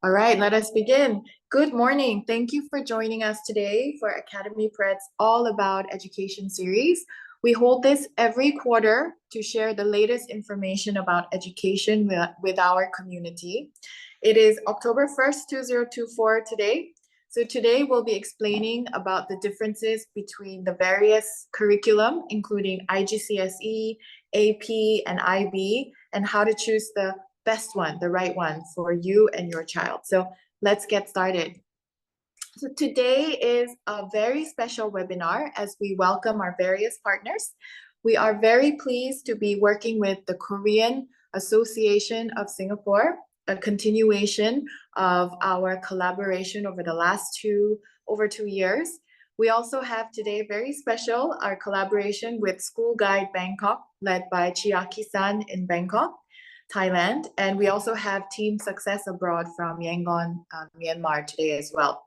All right, let us begin. Good morning. Thank you for joining us today for Academy Pret's All About Education series. We hold this every quarter to share the latest information about education with our community. It is October 1st, 2024 today. So today we'll be explaining about the differences between the various curriculum, including IGCSE, AP, and IB, and how to choose the best one, the right one for you and your child. So let's get started. So today is a very special webinar as we welcome our various partners. We are very pleased to be working with the Korean Association of Singapore, a continuation of our collaboration over the last over 2 years. We also have today very special our collaboration with School Guide Bangkok, led by Chiaki-san in Bangkok, Thailand, and we also have Team Success Abroad from Yangon, Myanmar today as well.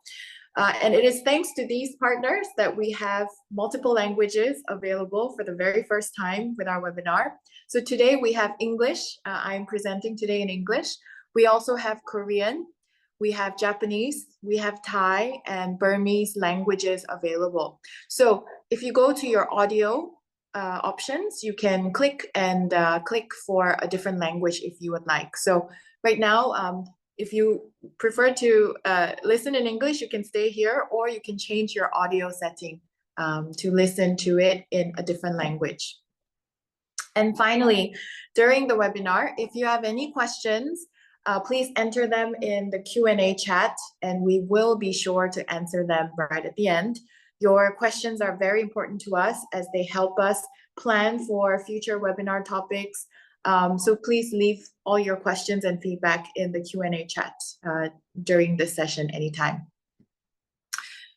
And it is thanks to these partners that we have multiple languages available for the very first time with our webinar. So today we have English. I'm presenting today in English. We also have Korean, we have Japanese, we have Thai and Burmese languages available. So if you go to your audio options, you can click for a different language if you would like. So right now, if you prefer to listen in English, you can stay here, or you can change your audio setting to listen to it in a different language. And finally, during the webinar, if you have any questions, please enter them in the Q&A chat, and we will be sure to answer them right at the end. Your questions are very important to us as they help us plan for future webinar topics. So please leave all your questions and feedback in the Q&A chat during this session anytime.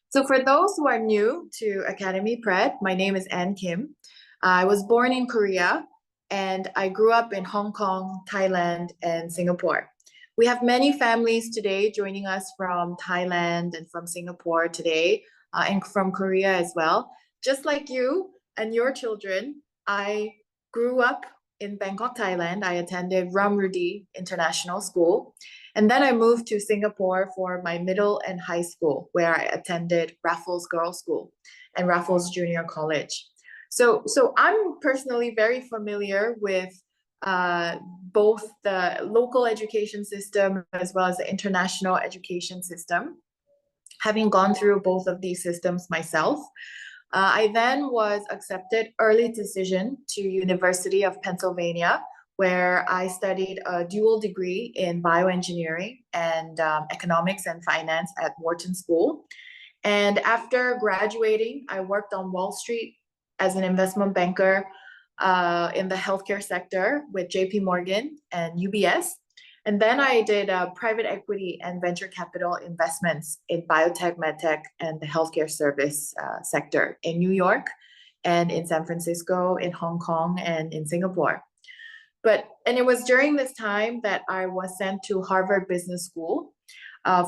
So for those who are new to Academy Prêt, my name is Ann Kim. I was born in Korea and I grew up in Hong Kong, Thailand, and Singapore. We have many families today joining us from Thailand and from Singapore today, and from Korea as well. Just like you and your children, I grew up in Bangkok, Thailand. I attended Ramrudi International School. And then I moved to Singapore for my middle and high school, where I attended Raffles Girls' School and Raffles Junior College. So I'm personally very familiar with both the local education system as well as the international education system, having gone through both of these systems myself. I then was accepted early decision to University of Pennsylvania, where I studied a dual degree in bioengineering and economics and finance at Wharton School. And after graduating, I worked on Wall Street as an investment banker in the healthcare sector with JP Morgan and UBS. And then I did private equity and venture capital investments in biotech, medtech, and the healthcare service sector in New York and in San Francisco, in Hong Kong, and in Singapore. And it was during this time that I was sent to Harvard Business School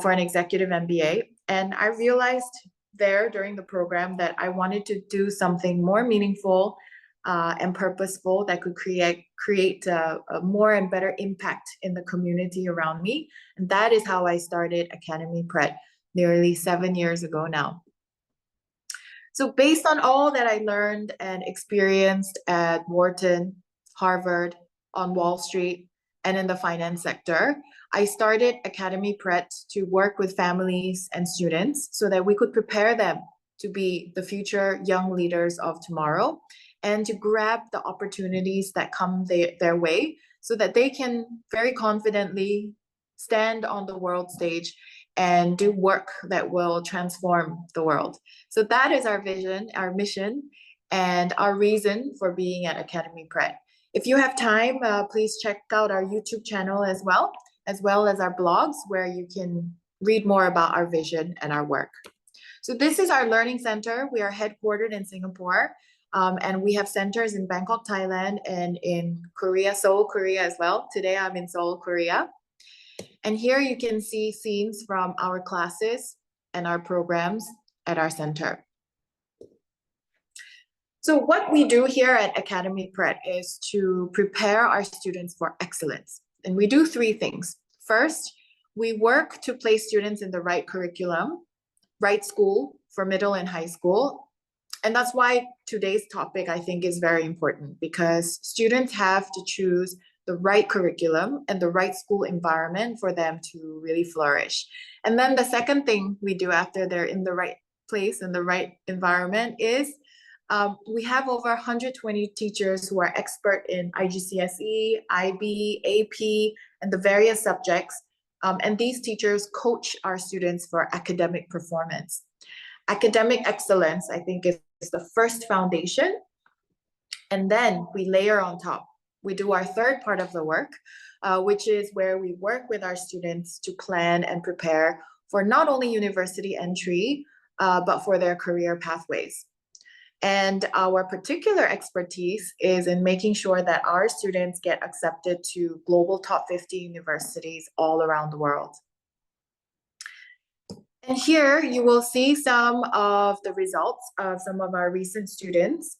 for an executive MBA. And I realized there during the program that I wanted to do something more meaningful and purposeful that could create a more and better impact in the community around me. And that is how I started Academy Prêt nearly 7 years ago now. So based on all that I learned and experienced at Wharton, Harvard, on Wall Street, and in the finance sector, I started Academy Prêt to work with families and students so that we could prepare them to be the future young leaders of tomorrow, and to grab the opportunities that come their way so that they can very confidently stand on the world stage and do work that will transform the world. So that is our vision, our mission, and our reason for being at Academy Prêt. If you have time, please check out our YouTube channel as well as our blogs, where you can read more about our vision and our work. So this is our learning center. We are headquartered in Singapore. And we have centers in Bangkok, Thailand, and in Korea, Seoul, Korea as well. Today I'm in Seoul, Korea. And here you can see scenes from our classes and our programs at our center. So what we do here at Academy Prêt is to prepare our students for excellence. And we do 3 things. First, we work to place students in the right curriculum, right school for middle and high school. And that's why today's topic, I think, is very important, because students have to choose the right curriculum and the right school environment for them to really flourish. And then the second thing we do after they're in the right place and the right environment is we have over 120 teachers who are expert in IGCSE, IB, AP, and the various subjects. And these teachers coach our students for academic performance. Academic excellence, I think, is the first foundation. And then we layer on top. We do our third part of the work, which is where we work with our students to plan and prepare for not only university entry, but for their career pathways. And our particular expertise is in making sure that our students get accepted to global top 50 universities all around the world. And here you will see some of the results of some of our recent students.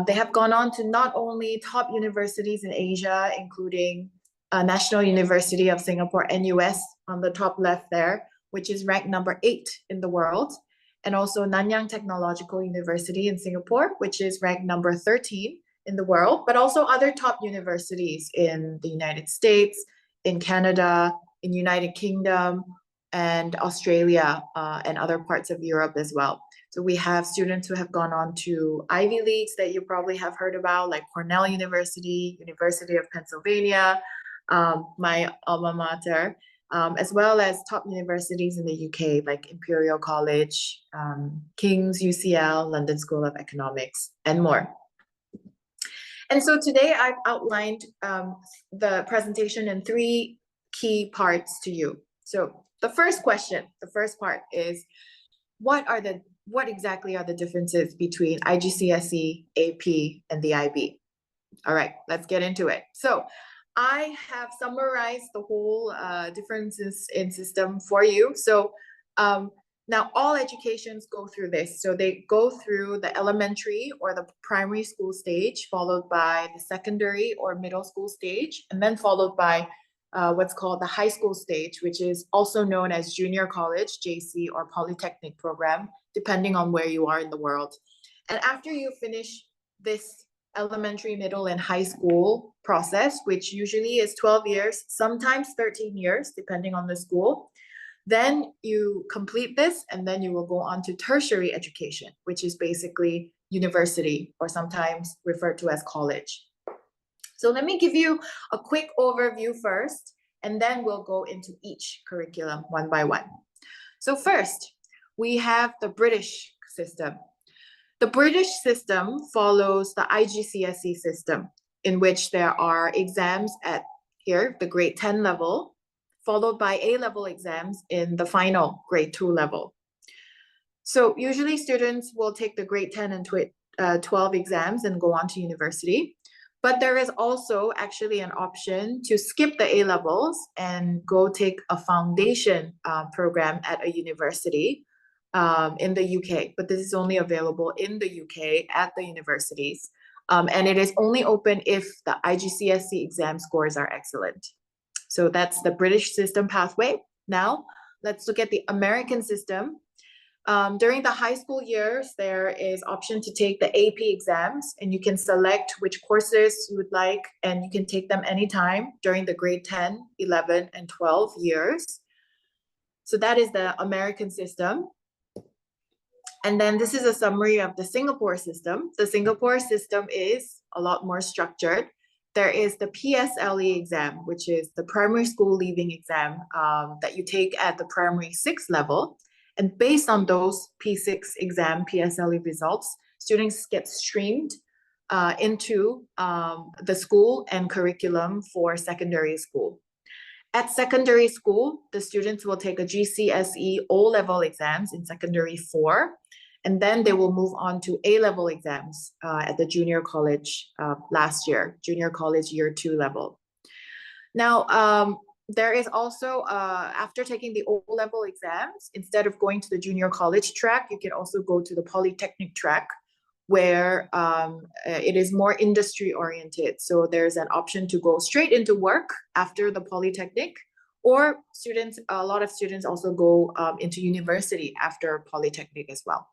They have gone on to not only top universities in Asia, including National University of Singapore, NUS, on the top left there, which is ranked number 8 in the world, and also Nanyang Technological University in Singapore, which is ranked number 13 in the world, but also other top universities in the United States, in Canada, in United Kingdom, and Australia, and other parts of Europe as well. So we have students who have gone on to Ivy Leagues that you probably have heard about, like Cornell University, University of Pennsylvania, my alma mater, as well as top universities in the UK, like Imperial College, King's, UCL, London School of Economics, and more. And so today I've outlined the presentation in 3 key parts to you. So the first question, the first part is, what exactly are the differences between IGCSE, AP, and the IB? All right, let's get into it. So I have summarized the whole differences in system for you. So now all educations go through this. So they go through the elementary or the primary school stage, followed by the secondary or middle school stage, and then followed by what's called the high school stage, which is also known as junior college, JC, or polytechnic program, depending on where you are in the world. And after you finish this elementary, middle, and high school process, which usually is 12 years, sometimes 13 years, depending on the school, then you complete this, and then you will go on to tertiary education, which is basically university, or sometimes referred to as college. So let me give you a quick overview first, and then we'll go into each curriculum one by one. So first, we have the British system. The British system follows the IGCSE system, in which there are exams at here, the grade 10 level, followed by A-level exams in the final grade 2 level. So usually students will take the grade 10 and 12 exams and go on to university. But there is also actually an option to skip the A-levels and go take a foundation program at a university in the UK. But this is only available in the UK at the universities. And it is only open if the IGCSE exam scores are excellent. So that's the British system pathway. Now, let's look at the American system. During the high school years, there is option to take the AP exams, and you can select which courses you would like, and you can take them anytime during the grade 10, 11, and 12 years. So that is the American system. And then this is a summary of the Singapore system. The Singapore system is a lot more structured. There is the PSLE exam, which is the primary school leaving exam that you take at the primary 6 level. And based on those P6 exam, PSLE results, students get streamed into the school and curriculum for secondary school. At secondary school, the students will take a GCSE O-level exams in secondary 4, and then they will move on to A-level exams at the junior college last year, junior college year 2 level. Now, there is also, after taking the O-level exams, instead of going to the junior college track, you can also go to the polytechnic track, where it is more industry oriented. So there's an option to go straight into work after the polytechnic, Or a lot of students also go into university after polytechnic as well.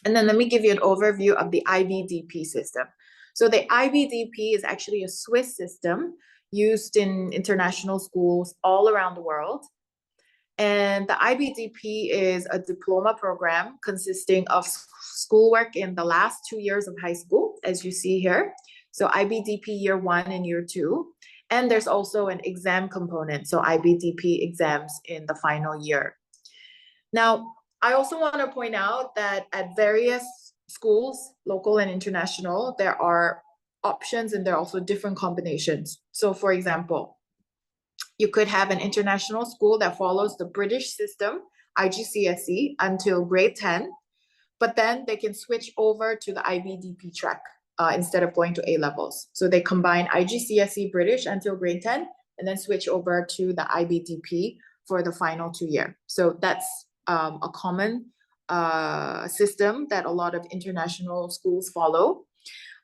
And then let me give you an overview of the IBDP system. So the IBDP is actually a Swiss system used in international schools all around the world. And the IBDP is a diploma program consisting of schoolwork in the last 2 years of high school, as you see here. So IBDP year 1 and year 2. And there's also an exam component, so IBDP exams in the final year. Now, I also want to point out that at various schools, local and international, there are options and there are also different combinations. So for example, you could have an international school that follows the British system, IGCSE, until grade 10, but then they can switch over to the IBDP track instead of going to A levels. So they combine IGCSE British until grade 10 and then switch over to the IBDP for the final 2 year. So that's a common system that a lot of international schools follow.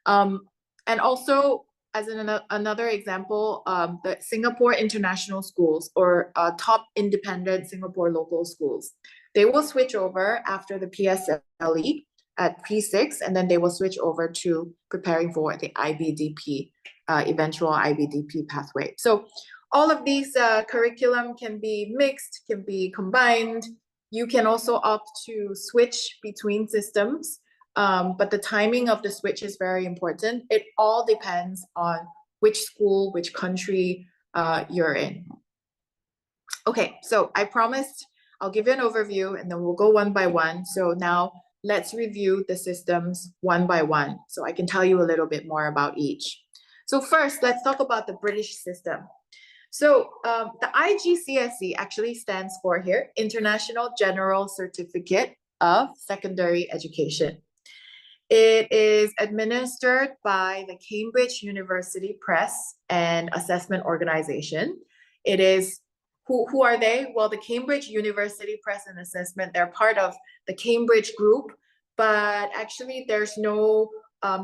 And also, as another example, the Singapore International Schools or top independent Singapore local schools, they will switch over after the PSLE at P6, and then they will switch over to preparing for the IBDP, eventual IBDP pathway. So all of these curriculum can be mixed, can be combined. You can also opt to switch between systems, but the timing of the switch is very important. It all depends on which school, which country you're in. Okay, so I promised I'll give you an overview and then we'll go one by one. So now let's review the systems one by one so I can tell you a little bit more about each. So first, let's talk about the British system. So the IGCSE actually stands for here, International General Certificate of Secondary Education. It is administered by the Cambridge University Press and Assessment Organization. It is, who are they? Well, the Cambridge University Press and Assessment, they're part of the Cambridge group, but actually there's no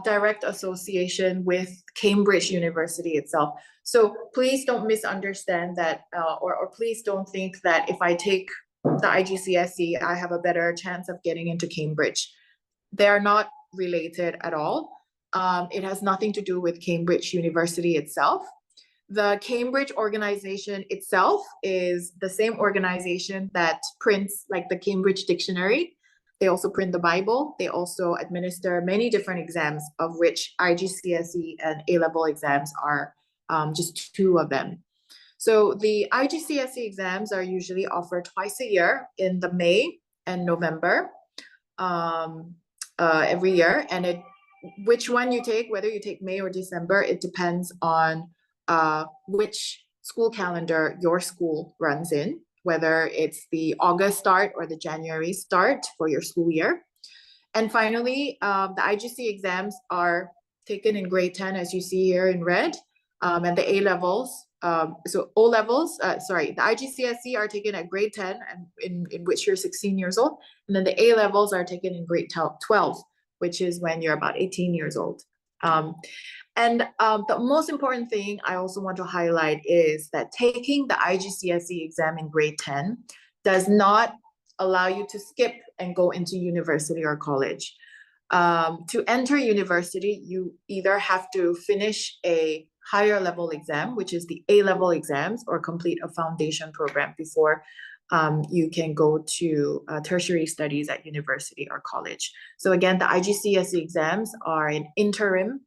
direct association with Cambridge University itself. So please don't misunderstand that, or please don't think that if I take the IGCSE, I have a better chance of getting into Cambridge. They're not related at all. It has nothing to do with Cambridge University itself. The Cambridge organization itself is the same organization that prints like the Cambridge Dictionary. They also print the Bible. They also administer many different exams, of which IGCSE and A-level exams are just 2 of them. So the IGCSE exams are usually offered twice a year in the May and November every year. And which one you take, whether you take May or December, it depends on which school calendar your school runs in, whether it's the August start or the January start for your school year. And finally, the IGC exams are taken in grade 10, as you see here in red, and the A-levels, so O-levels, the IGCSE are taken at grade 10, and in which you're 16 years old, and then the A-levels are taken in grade 12, which is when you're about 18 years old. And the most important thing I also want to highlight is that taking the IGCSE exam in grade 10 does not allow you to skip and go into university or college. To enter university, you either have to finish a higher level exam, which is the A-level exams, or complete a foundation program before you can go to tertiary studies at university or college. So again, the IGCSE exams are an interim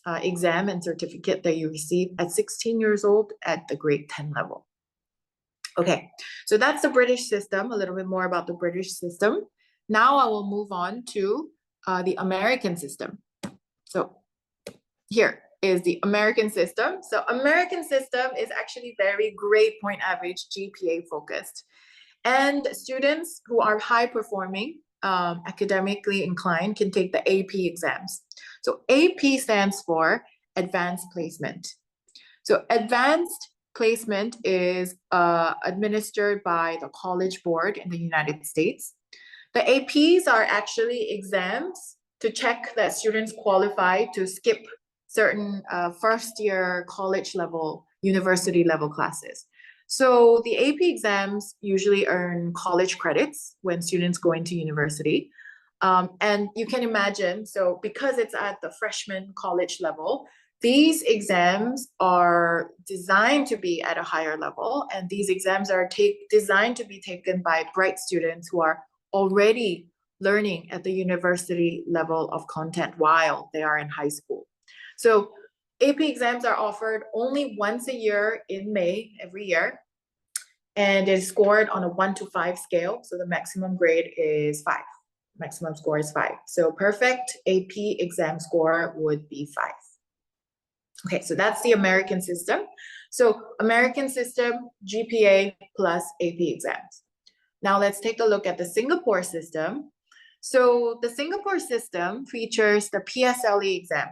exam and certificate that you receive at 16 years old at the grade 10 level. Okay, so that's the British system, a little bit more about the British system. Now I will move on to the American system. So here is the American system. So American system is actually very grade point average GPA focused. And students who are high performing, academically inclined, can take the AP exams. So AP stands for Advanced Placement. So Advanced Placement is administered by the College Board in the United States. The APs are actually exams to check that students qualify to skip certain first year college level, university level classes. So the AP exams usually earn college credits when students go into university. And you can imagine, so because it's at the freshman college level, these exams are designed to be at a higher level, and these exams are designed to be taken by bright students who are already learning at the university level of content while they are in high school. So AP exams are offered only once a year in May every year, and is scored on a 1 to 5 scale. So the maximum grade is 5. Maximum score is 5. So perfect AP exam score would be 5. Okay, so that's the American system. So American system, GPA plus AP exams. Now let's take a look at the Singapore system. So the Singapore system features the PSLE exam,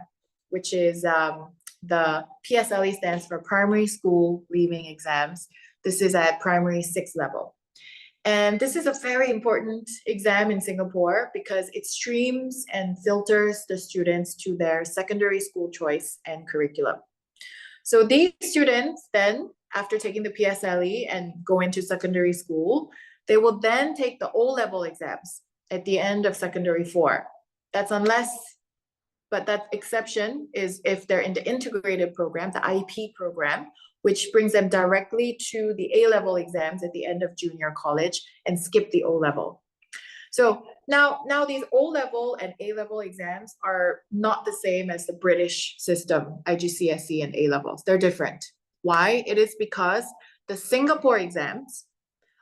which is the PSLE stands for Primary School Leaving Exams. This is at primary 6 level. And this is a very important exam in Singapore because it streams and filters the students to their secondary school choice and curriculum. So these students then, after taking the PSLE and go into secondary school, they will then take the O-level exams at the end of secondary 4. That's unless, but that exception is if they're in the integrated program, the IP program, which brings them directly to the A-level exams at the end of junior college and skip the O-level. So now these O-level and A-level exams are not the same as the British system, IGCSE and A-levels. They're different. Why? It is because the Singapore exams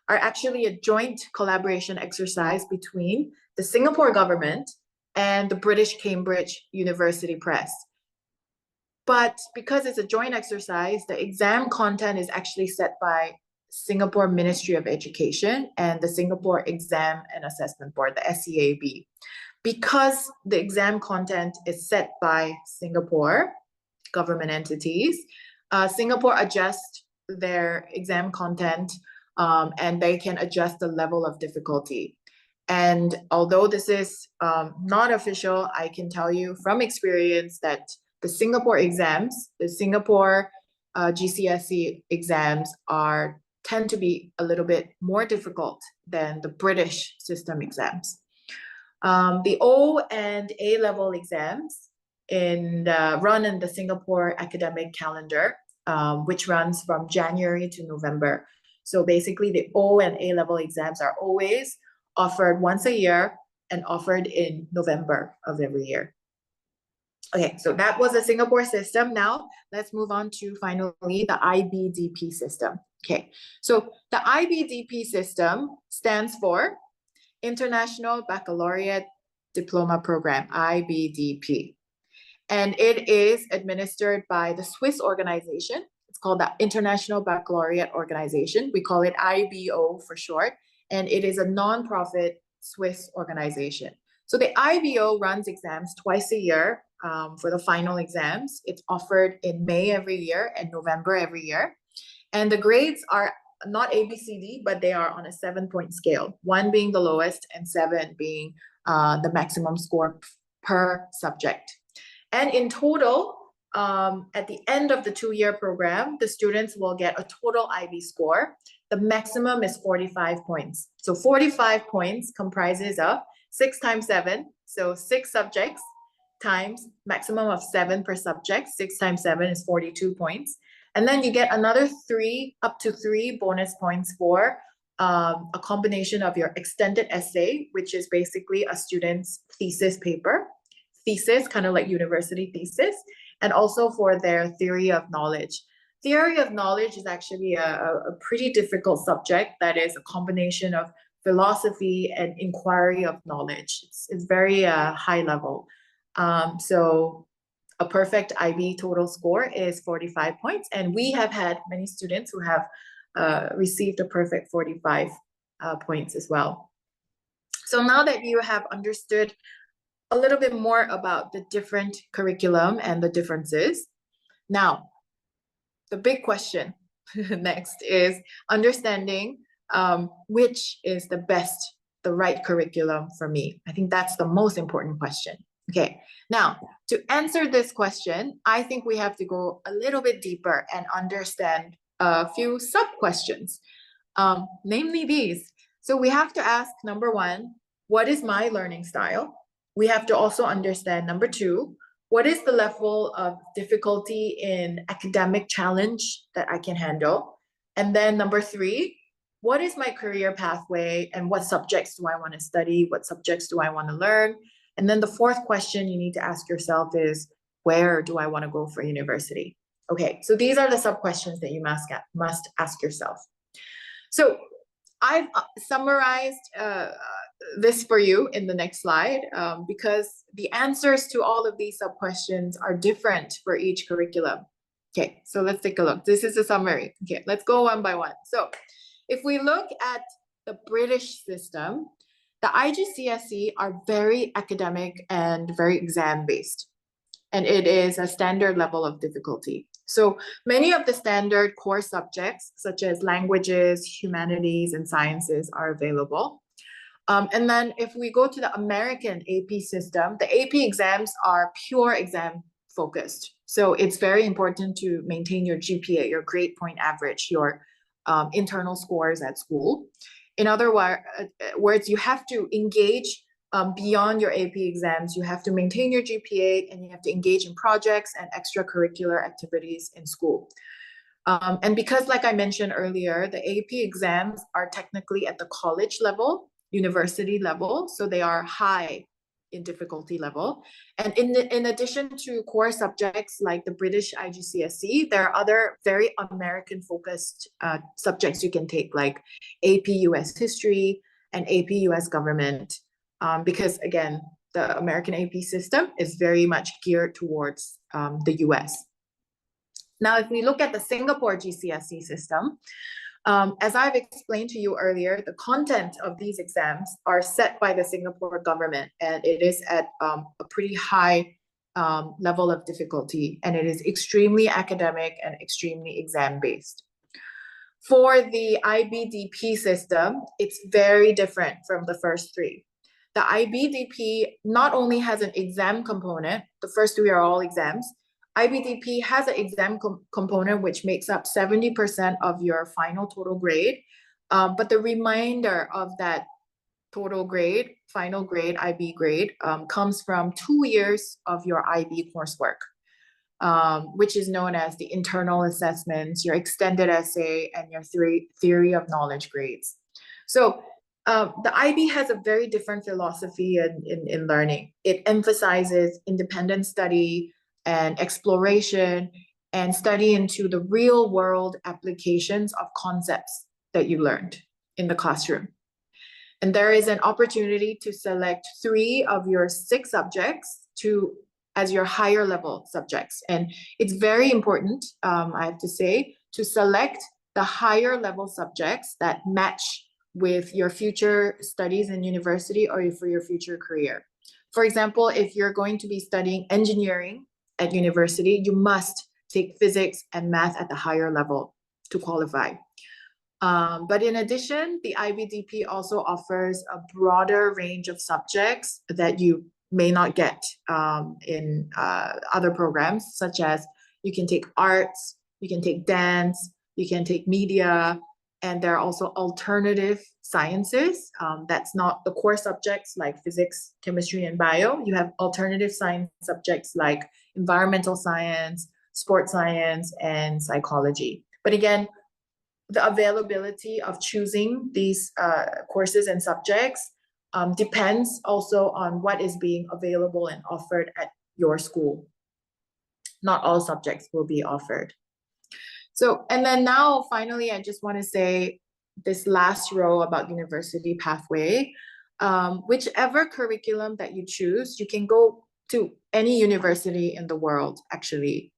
are actually a joint collaboration exercise between the Singapore government and the British Cambridge University Press. But because it's a joint exercise, the exam content is actually set by Singapore Ministry of Education and the Singapore Exam and Assessment Board, the SEAB. Because the exam content is set by Singapore government entities, Singapore adjusts their exam content and they can adjust the level of difficulty. And although this is not official, I can tell you from experience that the Singapore exams, the Singapore GCSE exams tend to be a little bit more difficult than the British system exams. The O and A level exams run in the Singapore academic calendar, which runs from January to November. So basically the O and A level exams are always offered once a year and offered in November of every year. Okay, so that was the Singapore system. Now let's move on to finally the IBDP system. Okay, so the IBDP system stands for International Baccalaureate Diploma Program, IBDP. And it is administered by the Swiss organization. It's called the International Baccalaureate Organization. We call it IBO for short. And it is a non-profit Swiss organization. So the IBO runs exams twice a year for the final exams. It's offered in May every year and November every year. And the grades are not A, B, C, D, but they are on a 7-point scale, 1 being the lowest and 7 being the maximum score per subject. And in total, at the end of the 2-year program, the students will get a total IB score. The maximum is 45 points. So 45 points comprises of 6 times 7, so 6 subjects times maximum of 7 per subject. 6 times 7 is 42 points. And then you get another 3, up to 3 bonus points for a combination of your extended essay, which is basically a student's thesis paper. Thesis, kind of like university thesis, and also for their theory of knowledge. Theory of knowledge is actually a pretty difficult subject that is a combination of philosophy and inquiry of knowledge. It's very high level. So a perfect IB total score is 45 points, and we have had many students who have received a perfect 45 points as well. So now that you have understood a little bit more about the different curriculum and the differences, now the big question next is understanding which is the right curriculum for me. I think that's the most important question. Okay, now to answer this question, I think we have to go a little bit deeper and understand a few sub-questions, namely these. So we have to ask, number one, what is my learning style? We have to also understand, number two, what is the level of difficulty in academic challenge that I can handle? And then number three, what is my career pathway and what subjects do I want to study? What subjects do I want to learn? And then the fourth question you need to ask yourself is, where do I want to go for university? Okay, so these are the sub-questions that you must ask yourself. So I've summarized this for you in the next slide because the answers to all of these sub-questions are different for each curriculum. Okay, so let's take a look. This is a summary. Okay, let's go one by one. So if we look at the British system, the IGCSE are very academic and very exam-based, and it is a standard level of difficulty. So many of the standard core subjects, such as languages, humanities, and sciences, are available. And then if we go to the American AP system, the AP exams are pure exam focused. So it's very important to maintain your GPA, your grade point average, your internal scores at school. In other words, you have to engage beyond your AP exams. You have to maintain your GPA and you have to engage in projects and extracurricular activities in school. And because, like I mentioned earlier, the AP exams are technically at the college level, university level, so they are high in difficulty level. And in addition to core subjects like the British IGCSE, there are other very American focused subjects you can take, like AP US History and AP US Government, because again, the American AP system is very much geared towards the US. Now, if we look at the Singapore GCSE system, as I've explained to you earlier, the content of these exams are set by the Singapore government, and it is at a pretty high level of difficulty, and it is extremely academic and extremely exam-based. For the IBDP system, it's very different from the first three. The IBDP not only has an exam component, the first three are all exams, IBDP has an exam component which makes up 70% of your final total grade, but the remainder of that total grade, final grade, IB grade, comes from 2 years of your IB coursework, which is known as the internal assessments, your extended essay, and your theory of knowledge grades. So the IB has a very different philosophy in learning. It emphasizes independent study and exploration and study into the real world applications of concepts that you learned in the classroom. And there is an opportunity to select 3 of your 6 subjects as your higher level subjects. And it's very important, I have to say, to select the higher level subjects that match with your future studies in university or for your future career. For example, if you're going to be studying engineering at university, you must take physics and math at the higher level to qualify. But in addition, the IBDP also offers a broader range of subjects that you may not get in other programs, such as you can take arts, you can take dance, you can take media, and there are also alternative sciences. That's not the core subjects like physics, chemistry, and bio. You have alternative science subjects like environmental science, sports science, and psychology. But again, the availability of choosing these courses and subjects depends also on what is being available and offered at your school. Not all subjects will be offered. So, and then now, finally, I just want to say this last row about university pathway. Whichever curriculum that you choose, you can go to any university in the world, actually.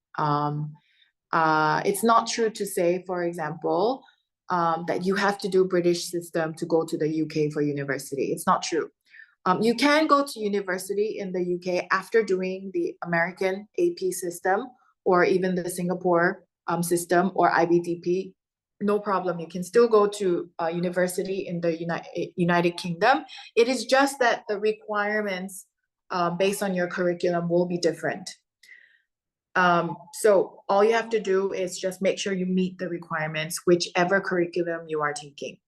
It's not true to say, for example, that you have to do British system to go to the UK for university. It's not true. You can go to university in the UK after doing the American AP system or even the Singapore system or IBDP. No problem. You can still go to university in the United Kingdom. It is just that the requirements based on your curriculum will be different. So all you have to do is just make sure you meet the requirements, whichever curriculum you are taking.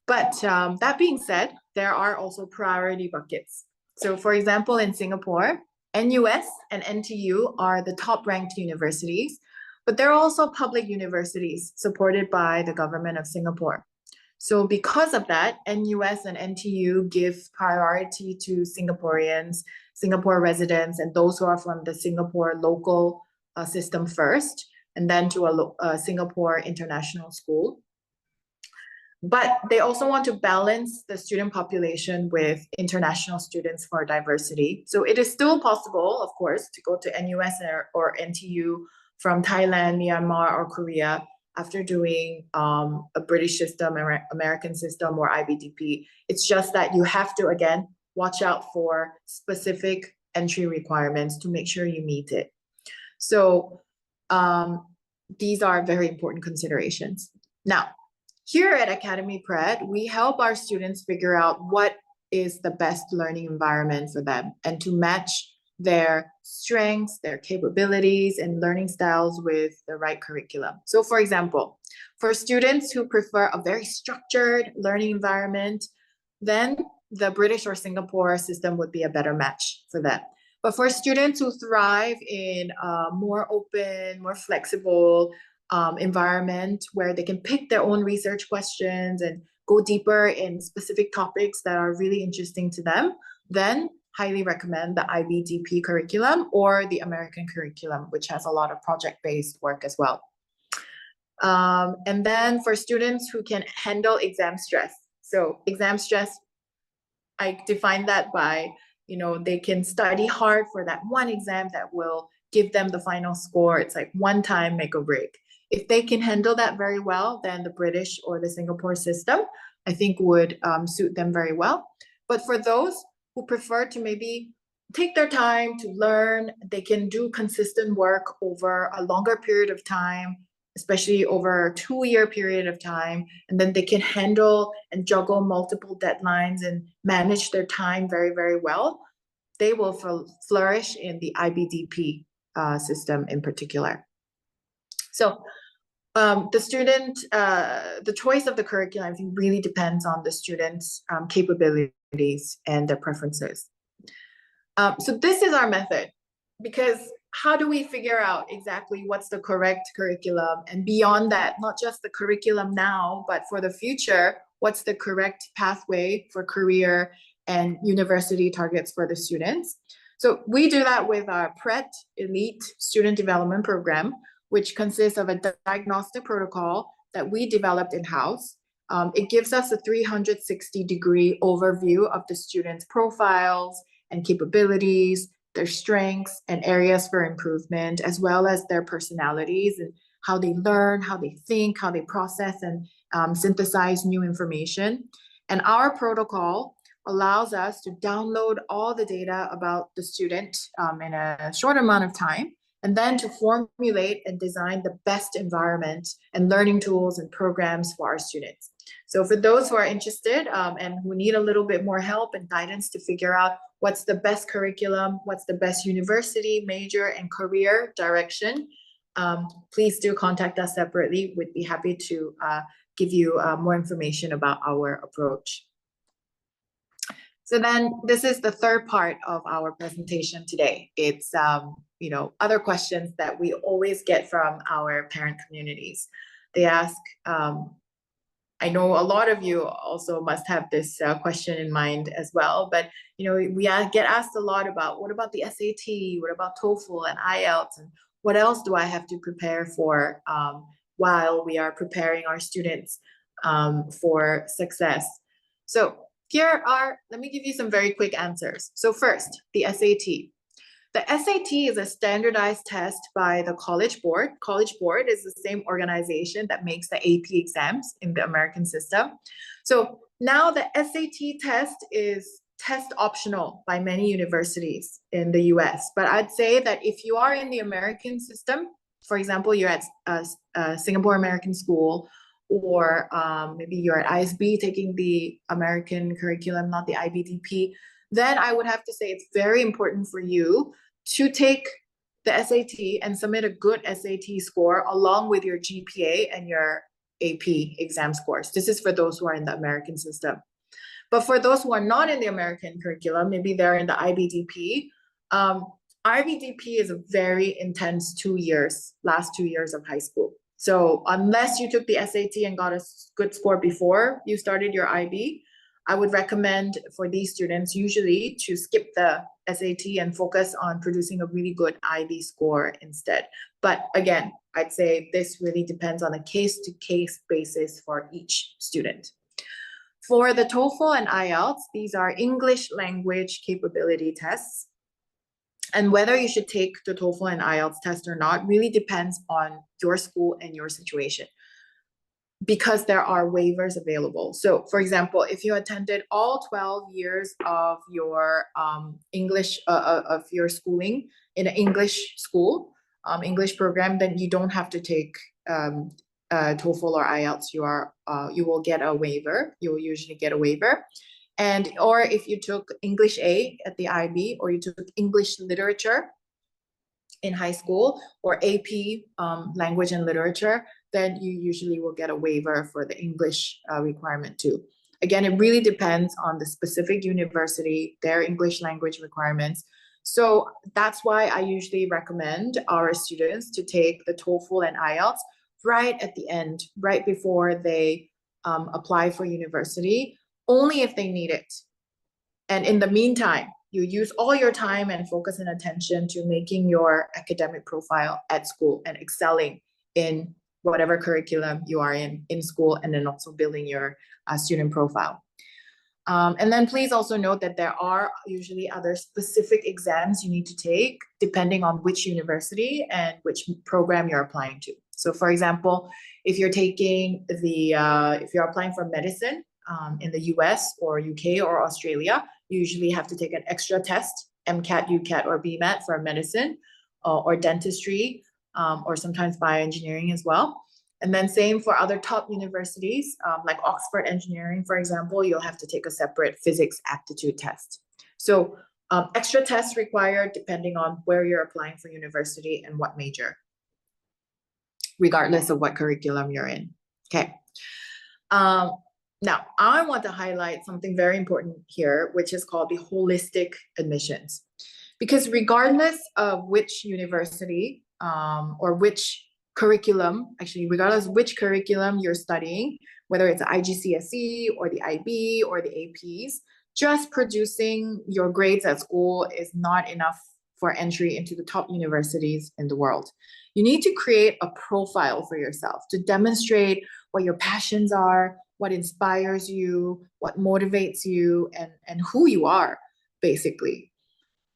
But that being said, there are also priority buckets. So for example, in Singapore, NUS and NTU are the top ranked universities, but they're also public universities supported by the government of Singapore. So because of that, NUS and NTU give priority to Singaporeans, Singapore residents, and those who are from the Singapore local system first, and then to a Singapore international school. But they also want to balance the student population with international students for diversity. So it is still possible, of course, to go to NUS or NTU from Thailand, Myanmar, or Korea after doing a British system, American system, or IBDP. It's just that you have to, again, watch out for specific entry requirements to make sure you meet it. So these are very important considerations. Now, here at Academy Prêt, we help our students figure out what is the best learning environment for them and to match their strengths, their capabilities, and learning styles with the right curriculum. So for example, for students who prefer a very structured learning environment, then the British or Singapore system would be a better match for them. But for students who thrive in a more open, more flexible environment where they can pick their own research questions and go deeper in specific topics that are really interesting to them, then highly recommend the IBDP curriculum or the American curriculum, which has a lot of project-based work as well. And then for students who can handle exam stress. So exam stress, I define that by, they can study hard for that one exam that will give them the final score. It's like one time make or break. If they can handle that very well, then the British or the Singapore system, I think would suit them very well. But for those who prefer to maybe take their time to learn, they can do consistent work over a longer period of time, especially over a 2-year period of time, and then they can handle and juggle multiple deadlines and manage their time very, very well, they will flourish in the IBDP system in particular. So the choice of the curriculum, I think, really depends on the student's capabilities and their preferences. So this is our method, because how do we figure out exactly what's the correct curriculum? And beyond that, not just the curriculum now, but for the future, what's the correct pathway for career and university targets for the students? So we do that with our Pret Elite Student Development Program, which consists of a diagnostic protocol that we developed in-house. It gives us a 360-degree overview of the students' profiles and capabilities, their strengths and areas for improvement, as well as their personalities and how they learn, how they think, how they process and synthesize new information. And our protocol allows us to download all the data about the student in a short amount of time, and then to formulate and design the best environment and learning tools and programs for our students. So for those who are interested and who need a little bit more help and guidance to figure out what's the best curriculum, what's the best university, major, and career direction, please do contact us separately. We'd be happy to give you more information about our approach. So then this is the third part of our presentation today. It's other questions that we always get from our parent communities. They ask, I know a lot of you also must have this question in mind as well, but we get asked a lot about, what about the SAT, what about TOEFL and IELTS, and what else do I have to prepare for while we are preparing our students for success? So let me give you some very quick answers. So first, the SAT. The SAT is a standardized test by the College Board. College Board is the same organization that makes the AP exams in the American system. So now the SAT test is test optional by many universities in the US. But I'd say that if you are in the American system, for example, you're at a Singapore American school, or maybe you're at ISB taking the American curriculum, not the IBDP, then I would have to say it's very important for you to take the SAT and submit a good SAT score along with your GPA and your AP exam scores. This is for those who are in the American system. But for those who are not in the American curriculum, maybe they're in the IBDP. IBDP is a very intense 2 years, last 2 years of high school. So unless you took the SAT and got a good score before you started your IB, I would recommend for these students usually to skip the SAT and focus on producing a really good IB score instead. But again, I'd say this really depends on a case-to-case basis for each student. For the TOEFL and IELTS, these are English language capability tests. And whether you should take the TOEFL and IELTS test or not really depends on your school and your situation, because there are waivers available. So for example, if you attended all 12 years of your English, of your schooling in an English school, English program, then you don't have to take TOEFL or IELTS. You will get a waiver. You will usually get a waiver. And or if you took English A at the IB, or you took English literature in high school, or AP language and literature, then you usually will get a waiver for the English requirement too. Again, it really depends on the specific university, their English language requirements. So that's why I usually recommend our students to take the TOEFL and IELTS right at the end, right before they apply for university, only if they need it. And in the meantime, you use all your time and focus and attention to making your academic profile at school and excelling in whatever curriculum you are in school, and then also building your student profile. And then please also note that there are usually other specific exams you need to take depending on which university and which program you're applying to. So for example, if you're taking if you're applying for medicine in the US or UK or Australia, you usually have to take an extra test, MCAT, UCAT, or BMAT for medicine, or dentistry, or sometimes bioengineering as well. And then same for other top universities, like Oxford Engineering, for example, you'll have to take a separate physics aptitude test. So extra tests required depending on where you're applying for university and what major, regardless of what curriculum you're in. Okay. Now, I want to highlight something very important here, which is called the holistic admissions. Because regardless of which university or which curriculum, actually, regardless of which curriculum you're studying, whether it's IGCSE or the IB or the APs, just producing your grades at school is not enough for entry into the top universities in the world. You need to create a profile for yourself to demonstrate what your passions are, what inspires you, what motivates you, and who you are, basically.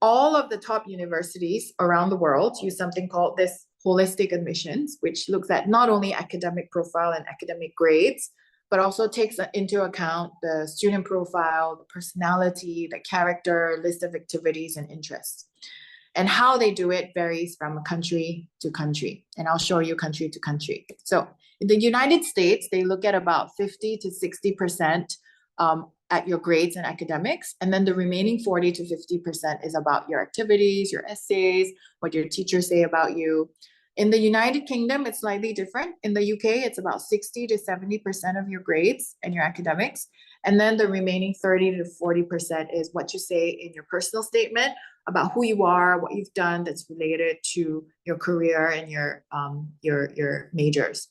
All of the top universities around the world use something called this holistic admissions, which looks at not only academic profile and academic grades, but also takes into account the student profile, the personality, the character, list of activities and interests. And how they do it varies from country to country. And I'll show you country to country. So in the United States, they look at about 50 to 60% at your grades and academics. And then the remaining 40 to 50% is about your activities, your essays, what your teachers say about you. In the United Kingdom, it's slightly different. In the UK, it's about 60 to 70% of your grades and your academics. And then the remaining 30 to 40% is what you say in your personal statement about who you are, what you've done that's related to your career and your majors.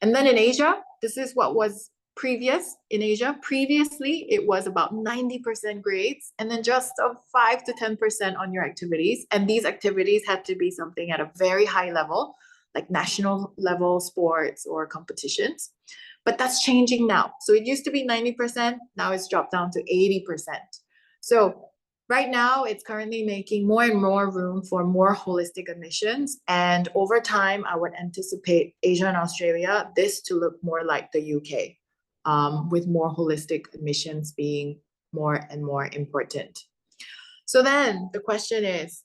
And then in Asia, this is what was previous in Asia. Previously, it was about 90% grades and then just 5 to 10% on your activities. And these activities had to be something at a very high level, like national level sports or competitions. But that's changing now. So it used to be 90%, now it's dropped down to 80%. So right now, it's currently making more and more room for more holistic admissions. And over time, I would anticipate Asia and Australia, this to look more like the UK. With more holistic admissions being more and more important. So then the question is,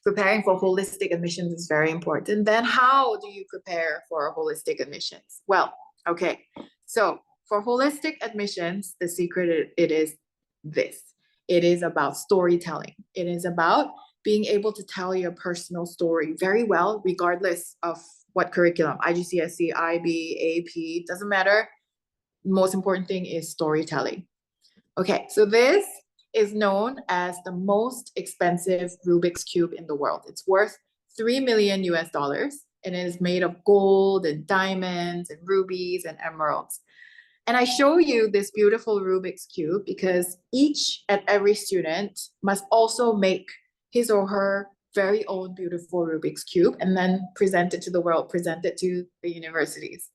preparing for holistic admissions is very important. Then how do you prepare for holistic admissions? Well, okay, so for holistic admissions, the secret it is this. It is about storytelling. It is about being able to tell your personal story very well, regardless of what curriculum, IGCSE, IB, AP, doesn't matter. Most important thing is storytelling. Okay, so this is known as the most expensive Rubik's Cube in the world. It's worth 3 million US dollars, and it is made of gold and diamonds and rubies and emeralds. And I show you this beautiful Rubik's Cube because each and every student must also make his or her very own beautiful Rubik's Cube and then present it to the world, present it to the universities.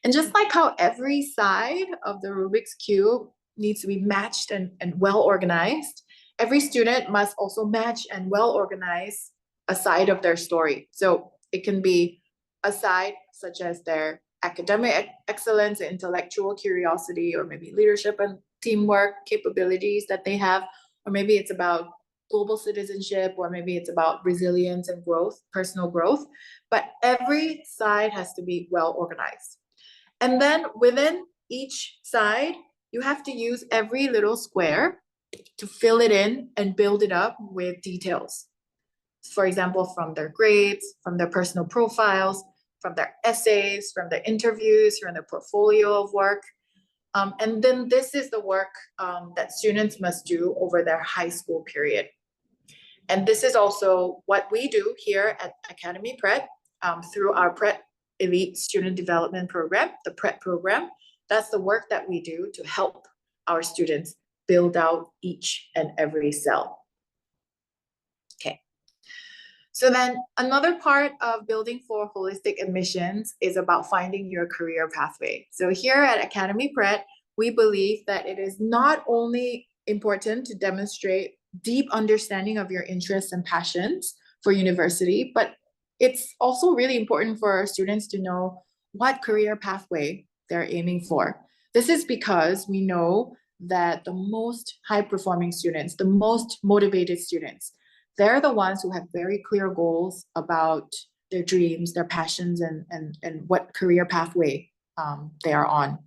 And just like how every side of the Rubik's Cube needs to be matched and well organized, every student must also match and well organize a side of their story. So it can be a side such as their academic excellence, intellectual curiosity, or maybe leadership and teamwork capabilities that they have, or maybe it's about global citizenship, or maybe it's about resilience and growth, personal growth. But every side has to be well organized. And then within each side, you have to use every little square to fill it in and build it up with details. For example, from their grades, from their personal profiles, from their essays, from their interviews, from their portfolio of work. And then this is the work that students must do over their high school period. And this is also what we do here at Academy Prêt through our Prêt Elite Student Development Program, the Prêt program. That's the work that we do to help our students build out each and every cell. Okay. So then another part of building for holistic admissions is about finding your career pathway. So here at Academy Prêt, we believe that it is not only important to demonstrate deep understanding of your interests and passions for university, but it's also really important for our students to know what career pathway they're aiming for. This is because we know that the most high-performing students, the most motivated students, they're the ones who have very clear goals about their dreams, their passions, and what career pathway they are on.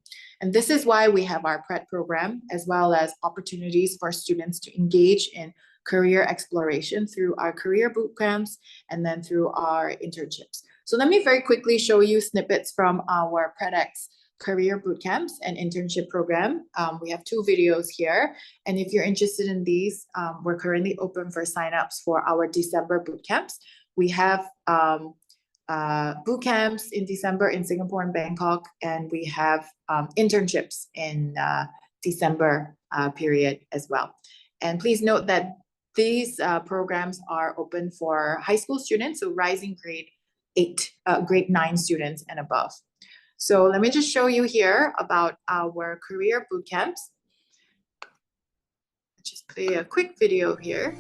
And this is why we have our Prêt program, as well as opportunities for students to engage in career exploration through our career boot camps and then through our internships. So let me very quickly show you snippets from our PREDX career boot camps and internship program. We have 2 videos here. And if you're interested in these, we're currently open for signups for our December boot camps. We have boot camps in December in Singapore and Bangkok, and we have internships in December period as well. And please note that these programs are open for high school students, so rising grade 9 students and above. So let me just show you here about our career boot camps. Just play a quick video here.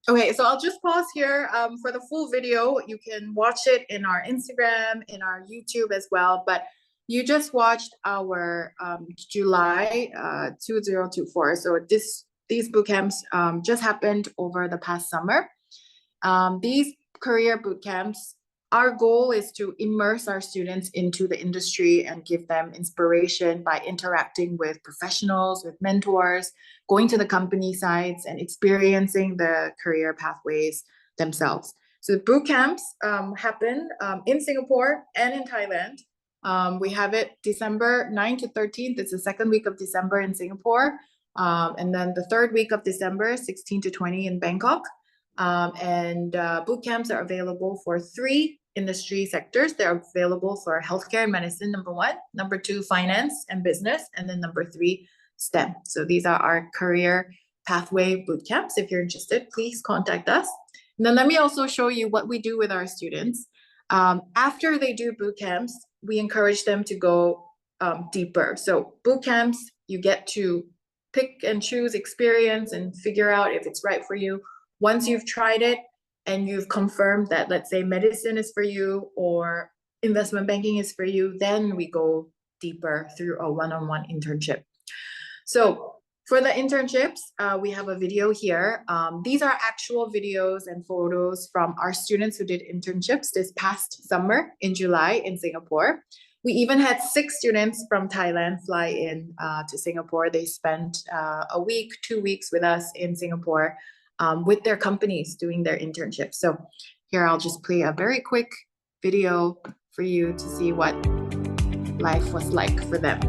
Okay, so I'll just pause here for the full video. You can watch it in our Instagram, in our YouTube as well. But you just watched our July 2024. So this these boot camps just happened over the past summer. These career boot camps, our goal is to immerse our students into the industry and give them inspiration by interacting with professionals, with mentors, going to the company sites and experiencing the career pathways themselves. So the boot camps happen in Singapore and in Thailand. We have it December 9th to 13th. It's the second week of December in Singapore. And then the third week of December, 16 to 20 in Bangkok. Boot camps are available for 3 industry sectors. They're available for healthcare and medicine, number 1, number 2, finance and business, and then number 3, STEM. So these are our career pathway boot camps. If you're interested, please contact us. And then let me also show you what we do with our students. After they do boot camps, we encourage them to go deeper. So boot camps, you get to pick and choose experience and figure out if it's right for you. Once you've tried it and you've confirmed that, let's say, medicine is for you or investment banking is for you, then we go deeper through a one-on-one internship. So for the internships, we have a video here. These are actual videos and photos from our students who did internships this past summer in July in Singapore. We even had 6 students from Thailand fly in to Singapore. They spent a week, 2 weeks with us in Singapore with their companies doing their internships. So here I'll just play a very quick video for you to see what life was like for them.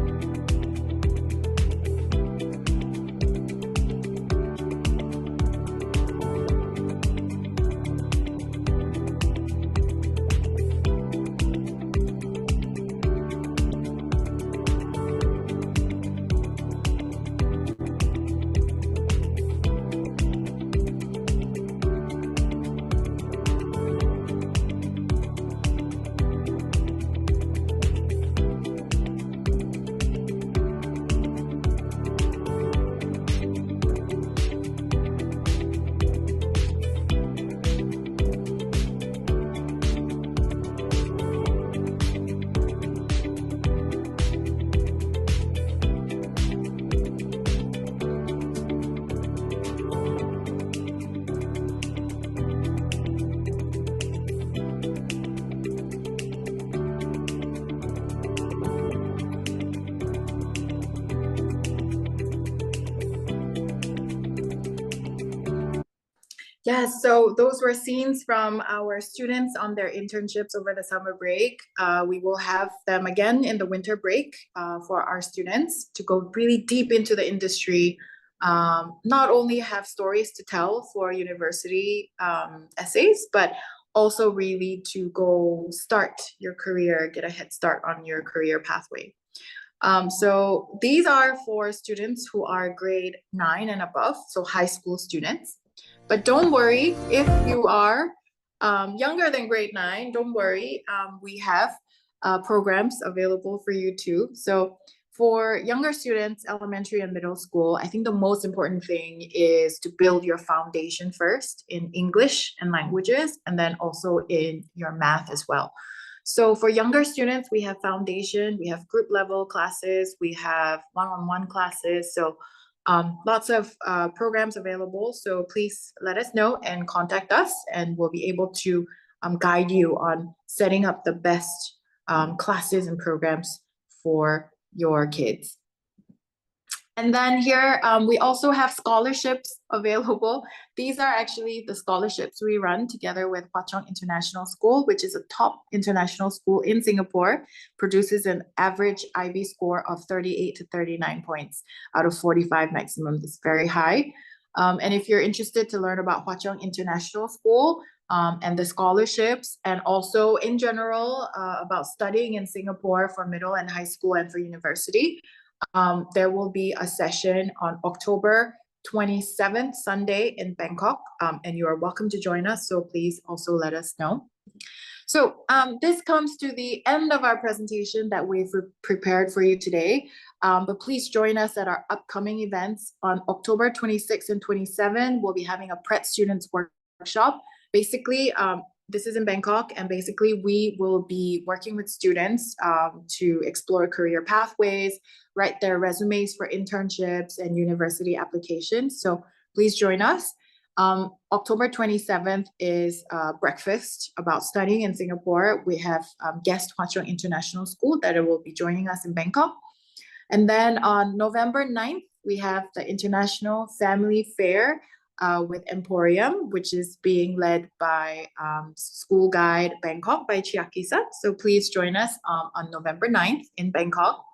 Yes, so those were scenes from our students on their internships over the summer break. We will have them again in the winter break for our students to go really deep into the industry, not only have stories to tell for university essays, but also really to go start your career, get a head start on your career pathway. So these are for students who are grade 9 and above, so high school students. But don't worry, if you are younger than grade 9, don't worry. We have programs available for you too. So for younger students, elementary and middle school, I think the most important thing is to build your foundation first in English and languages, and then also in your math as well. So for younger students, we have foundation, we have group level classes, we have one-on-one classes. So lots of programs available. So please let us know and contact us, and we'll be able to guide you on setting up the best classes and programs for your kids. And then here, we also have scholarships available. These are actually the scholarships we run together with Hwa Chong International School, which is a top international school in Singapore, produces an average IB score of 38 to 39 points out of 45 maximum. It's very high. And if you're interested to learn about Hwa Chong International School and the scholarships, and also in general about studying in Singapore for middle and high school and for university, there will be a session on October 27th, Sunday in Bangkok, and you are welcome to join us. So please also let us know. So this comes to the end of our presentation that we've prepared for you today. But please join us at our upcoming events on October 26 and 27. We'll be having a Pret Students Workshop. Basically, this is in Bangkok, and basically we will be working with students to explore career pathways, write their resumes for internships and university applications. So please join us. October 27th is breakfast about studying in Singapore. We have guest Hwa Chong International School that will be joining us in Bangkok. And then on November 9th, we have the International Family Fair with Emporium, which is being led by School Guide Bangkok by Chiaki-san. So please join us on November 9th in Bangkok.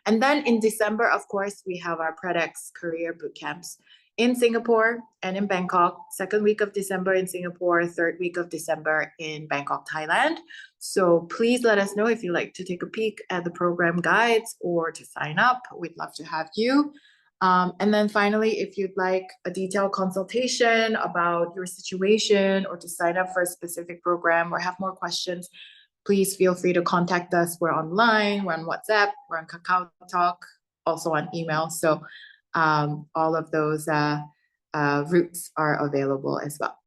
And then in December, of course, we have our PREDX career boot camps in Singapore and in Bangkok, second week of December in Singapore, third week of December in Bangkok, Thailand. So please let us know if you'd like to take a peek at the program guides or to sign up. We'd love to have you. And then finally, if you'd like a detailed consultation about your situation or to sign up for a specific program or have more questions, please feel free to contact us. We're online, we're on WhatsApp, we're on Kakaotalk, also on email. So all of those routes are available as well.